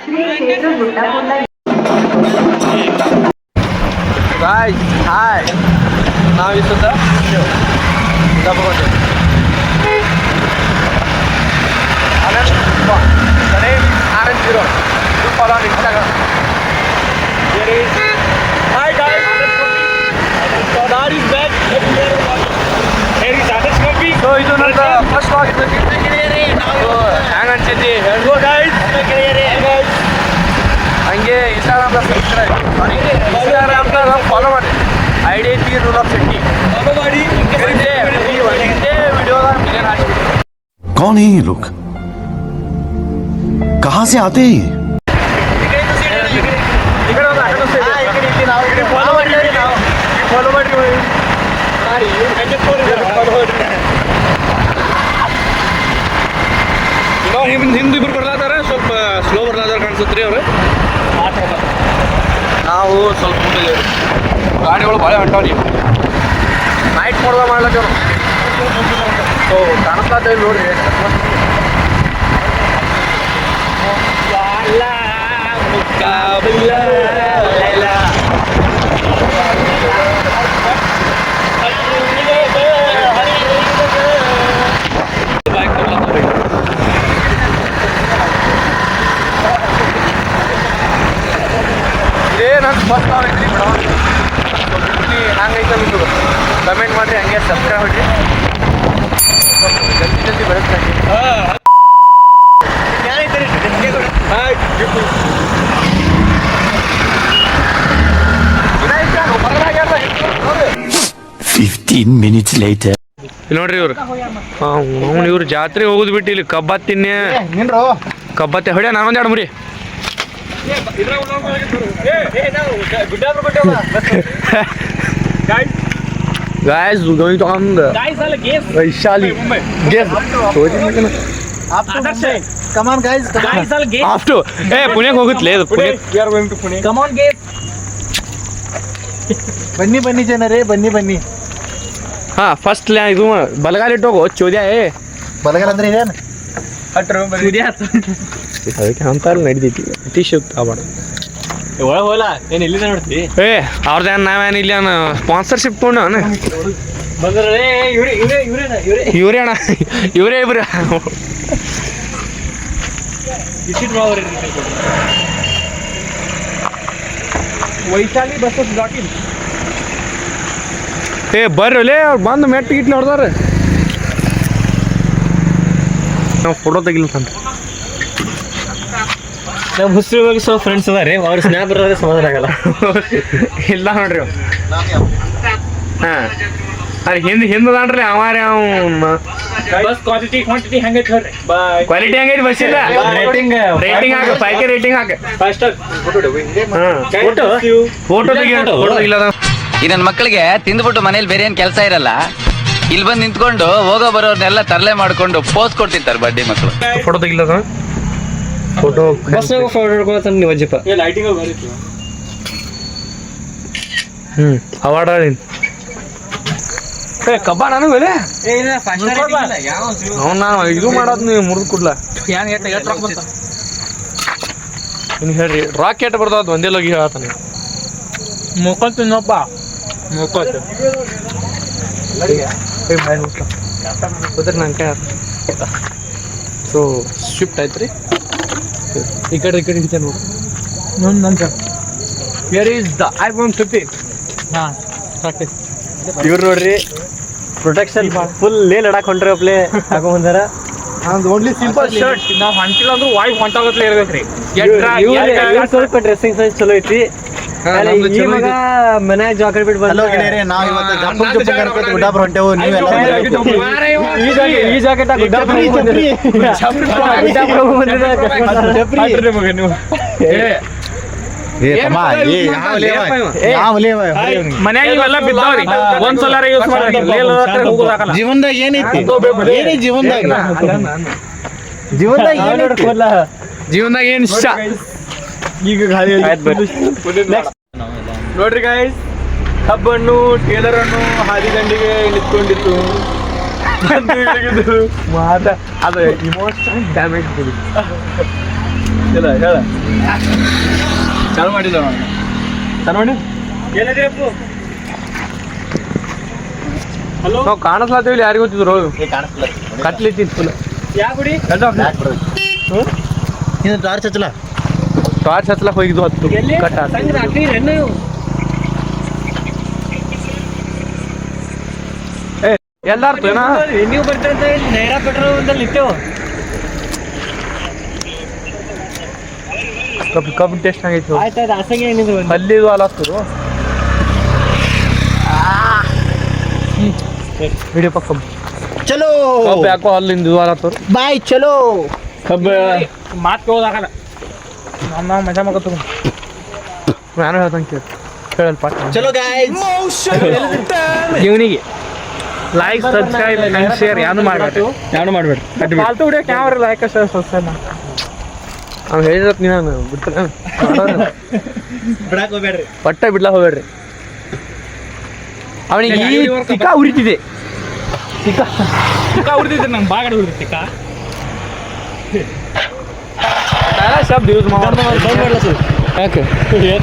Guys, hi. Now you should have the name Aaron Zero. You follow on Instagram. Here is hi guys. So that is back. Here is Aaron Scopy. So it is not the first vlog. So hang on, Chedi. Hello guys. Guys. ಹಂಗೆ Instagram follow ಮಾಡಿ ID T rule of city follow ಮಾಡಿ ವಿಡಿಯೋದಾಗ million ಹಾಕ್ಬಿಟ್ಟು कौन है ये लोग कहाँ से आते हैं ಹಿಂದೆ ಇಬ್ರು ಬರ್ಲಾತಾರ ಸ್ವಲ್ಪ ಸ್ಲೋ ಬರ್ಲಾತಾರ ಕಾಣಿಸುತ್ತೆ ರೀ ಅವ್ರು ನಾವು ಸ್ವಲ್ಪ ಮುಂದೆ ಗಾಡಿಗಳು ಭಾಳ ಹೊಂಟಾವ್ರಿ ನೈಟ್ ಮೋಡ್ದಾಗ ಮಾಡ್ಲತ್ತೇವ್ ಸೊ ಕಾಣಿಸ್ಲಾತೇವೆ ನೋಡ್ರಿ ಇದೇ ನನ್ನ ಫಸ್ಟ್ ಆಗೈತ್ರಿ ಹಂಗೈತೆ ನಿಮ್ದು ಕಮೆಂಟ್ ಮಾಡಿರಿ ಹಂಗೆ ಸಬ್ಸ್ಕ್ರೈಬ್ ಮಾಡಿರಿ ಜಲ್ದಿ ಜಲ್ದಿ ಬರುತ್ತೆ ನೋಡ್ರಿ ಇವ್ರು ಅವ್ನು ಇವ್ರು ಜಾತ್ರೆ ಹೋಗುದು ಬಿಟ್ಟು ಇಲ್ಲಿ ಕಬ್ಬತ್ ತಿನ್ನೆ ಕಬ್ಬತ್ತೆ ಹೊಡ್ಯ ನಾನೊಂದು ಎರಡು ಮುರಿ Guys, we're going to on the Vaishali. Guess. Come on, guys. Guys, I'll guess. After. Hey, Pune ಹೋಗುತ್ತೆ ಲೇದು Pune. We are going to Pune. Come on, guess. ಬನ್ನಿ ಬನ್ನಿ ಜನರೇ ಬನ್ನಿ ಬನ್ನಿ. ಹಾ ಫಸ್ಟ್ ಇದು ಬಲಗಾಲಿ ಇಟ್ಟು ಹೋಗೋ ಚೋದ್ಯ ಬಲಗಾಲ ಅಂದ್ರೆ ಇದೇನು ಅದಕ್ಕೆ ಅಂತಾರ ನಡಿದೈತಿ ಟಿ-ಶರ್ಟ್ ತಗೋಣ ಒಳ ಹೋಲ ಏನು ಇಲ್ಲಿಂದ ನೋಡ್ತಿ ಅವ್ರದ್ದೇನು ನಾವೇನು ಇಲ್ಲಿ ಸ್ಪಾನ್ಸರ್ಶಿಪ್ ತೊಗೊಂಡು ಬಂದ್ರೆ ಇವರೇ ಅಣ್ಣ ಇವರೇ ಇಬ್ರು ವೈಶಾಲಿ ಬಸ್ಸಸ್ ಡಾಟ್ ಇನ್ ಬರ್ರಲ್ಲೇ ಅವ್ರು ಬಂದು ಮೆಟ್ಟು ಗಿಟ್ಲಿ ಹೊಡ್ದಾರ ನಾವು ಫೋಟೋ ತೆಗಿಲ್ಲ ಅಂತ ನಮ್ಮ ಹುಸ್ರು ಸ್ವಲ್ಪ ಫ್ರೆಂಡ್ಸ್ ಅದಾರೆ ಅವ್ರ ಸ್ನ್ಯಾಪ್ ಬರೋದ್ರೆ ಸಮಾಧಾನ ಆಗಲ್ಲ ಇಲ್ಲ ನೋಡ್ರಿ ಹಾಂ ಅರೆ ಹಿಂದದಾನ್ರಿ ಅವಾರೆ ಬಸ್ ಕ್ವಾಲಿಟಿ ಕ್ವಾಂಟಿಟಿ ಹೆಂಗೈತೆ ಹೇಳ್ರಿ ಬಾಯ್ ಕ್ವಾಲಿಟಿ ಹೆಂಗೈತಿ ಬಸ್ ಇಲ್ಲ ರೇಟಿಂಗ್ ಹಾಕ ಫೈವ್ಗೆ ರೇಟಿಂಗ್ ಹಾಕ ಫೈವ್ ಸ್ಟಾರ್ ಫೋಟೋ ತೆಗಿಲ್ಲ ಈ ನನ್ನ ಮಕ್ಕಳಿಗೆ ತಿಂದ್ಬಿಟ್ಟು ಮನೇಲಿ ಬೇರೆ ಏನು ಕೆಲಸ ಇರಲ್ಲ ಇಲ್ಲಿ ಬಂದು ನಿಂತ್ಕೊಂಡು ಹೋಗೋ ಬರೋರ್ನೆಲ್ಲ ತರಲೆ ಮಾಡ್ಕೊಂಡು ಪೋಸ್ ಕೊಡ್ತಿರ್ತಾರೆ ಬಡ್ಡಿ ಮಕ್ಕಳು ಫೋಟೋ ತೆಗಿಲ್ಲ ಫೋಟೋ ಬಸ್ನಾಗ ಫೋಟೋ ಹಿಡ್ಕೊತ ನೀವು ಅಜ್ಜಪ್ಪ ಲೈಟಿಂಗ್ ಅವಾರ್ಡ್ ಕಬ್ಬ ನಾನು ಬೇರೆ ಅವ್ನು ನಾನು ಇದು ಮಾಡೋದು ನೀವು ಮುರಿದು ಕೊಡ್ಲ ಇನ್ನು ಹೇಳ್ರಿ ರಾಕೆಟ್ ಬರ್ತಾವ ಒಂದೇ ಲಗಿ ಹೇಳತ್ತಾನೆ ಮುಕ್ಕೊತ್ ತಿನ್ನಪ್ಪ ಮುಕ್ಕೊತ್ ನಂಗೆ ಸೊ ಸ್ವಿಫ್ಟ್ ಆಯ್ತು ರೀ ಈ ಕಡೆ ಹಿಡಿತೆ ನೋಡಿ ನನ್ನ ಹಿಯರ್ ಈಸ್ ದ iPhone 15 ಹಾಂ ಸಾಕು ಇವ್ರು ನೋಡ್ರಿ ಪ್ರೊಟೆಕ್ಷನ್ ಫುಲ್ ಲೇ ಲಡಾಕ್ ಹೊಂಟ್ರಿ ಒಪ್ಲೆ ಹಾಕೊಂಬಂದಾರ ಓನ್ಲಿ ಸಿಂಪಲ್ ಶರ್ಟ್ ನಾವು ಹೊಂಟಿಲ್ಲ ಅಂದ್ರೂ ವಾಯ್ಸ್ ಹೊಂಟಾಗತ್ಲೇ ಇರ್ಬೇಕ್ರಿ ಸ್ವಲ್ಪ ಡ್ರೆಸ್ಸಿಂಗ್ ಸೆನ್ಸ್ ಚಲೋ ಐತಿ ಈ ಮಗ ಮನ್ಯಾಗ ಜಾಕೆಟ್ ಬಿಟ್ಟು ಹಲೋ ಗೆಳೆಯರೇ ನಾವು ಇವತ್ತು ಜಪ್ಪು ಜಪ್ಪು ಕರ್ಕೊಂಡು ಗುಡ್ಡಾಪುರ ಹೊಂಟೇವು ನೀವೆಲ್ಲ ಈ ಜಾಕೆಟ್ ಗುಡ್ಡಾಪುರ ಮನ್ಯಾಗ ಇವೆಲ್ಲ ಬಿದ್ದಾವ್ರಿ ಒಂದ್ಸಲ ಯೂಸ್ ಮಾಡಿ ಜೀವನದಾಗ ಏನೈತಿ ಏನೇ ಜೀವನದಾಗ ಜೀವನದಾಗ ಏನ್ ಇಷ್ಟ ಈಗ ಗಾಳಿ ನೋಡ್ರಿ ಗಾಯ್ಸ್ ಕಬ್ಬನ್ನು ಟೇಲರ್ ಅನ್ನು ಹಾದಿದಂಡಿಗೆ ನಿಂತ್ಕೊಂಡಿತ್ತು ಅದು ಇಮೋಷನಲ್ ಡ್ಯಾಮೇಜ್ ಇಲ್ಲ ಹೇಳ ಚಾಲು ಮಾಡಿಲ್ಲ ಚಾಲು ಮಾಡಿ ಹಲೋ ನಾವು ಕಾಣಿಸ್ಲಾತೀವಿ ಯಾರಿಗೂ ಗೊತ್ತಿದ್ರು ಕಟ್ಲಿತ್ತಿ ಫುಲ್ ಯಾವ ಗುಡಿ ಇದು ಟಾರ್ಚ್ ಹಚ್ಚಲ ಟಾರ್ಚ್ ಹಚ್ಚಲಕ್ ಹೋಗಿದ್ದು ಹತ್ತು ಕಟ್ಟ ಎಲ್ಲಾರು ನೀವು ಬರ್ತೀರಂತ ನೈರಾ ಪೆಟ್ರೋಲ್ ಬಂದಲ್ಲಿ ನಿಂತೇವು ಕಬ್ಬು ಟೇಸ್ಟ್ ಆಗೈತಿ ಆಯ್ತಾಯ್ತು ಆಸಂಗೆ ಏನಿದ್ರು ಅಲ್ಲಿದು ಅಲಾಸ್ತರು ವಿಡಿಯೋ ಪಕ್ಕ ಚಲೋ ಕಬ್ಬು ಯಾಕೋ ಅಲ್ಲಿಂದ ಅಲಾಸ್ತರು ಬಾಯ್ ಚಲೋ ಕಬ್ಬು ಮಾತು ಕೇಳೋದಾಗಲ್ಲ ನಾವು ಮಜಾ ಮಾಡತ್ತು ನಾನು ಹೇಳ್ದಂಗೆ ಕೇಳಲ್ ಪಾಠ ಚಲೋ ಗಾಯ್ಸ್ ಇವನಿಗೆ ಲೈಕ್ ಸಬ್ಸ್ಕ್ರೈಬ್ ಅಂಡ್ ಶೇರ್ ಯಾರು ಮಾಡಬೇಡಿ ಫಾಲ್ತು ವಿಡಿಯೋ ಕ್ಯಾಮ್ರ ಲೈಕ್ ಸಬ್ಸ್ಕ್ರೈಬ್ ನಾವು ಹೇಳಿದ್ರತ್ ನೀನು ಬಿಡ್ತಾರೆ ಬಿಡಾಕ್ ಹೋಗ್ಬೇಡ್ರಿ ಒಟ್ಟ ಬಿಡ್ಲಾ ಹೋಗ್ಬೇಡ್ರಿ ಅವನಿಗೆ ಈ ಚಿಕ್ಕ ಉರಿತಿದೆ ಚಿಕ್ಕ ಉರಿತಿದೆ ನಂಗೆ ಬಾಗಡೆ ಉರಿತಿ ಚಿಕ್ಕ ಶಬ್ದ ಯೂಸ್ ಯಾಕೆ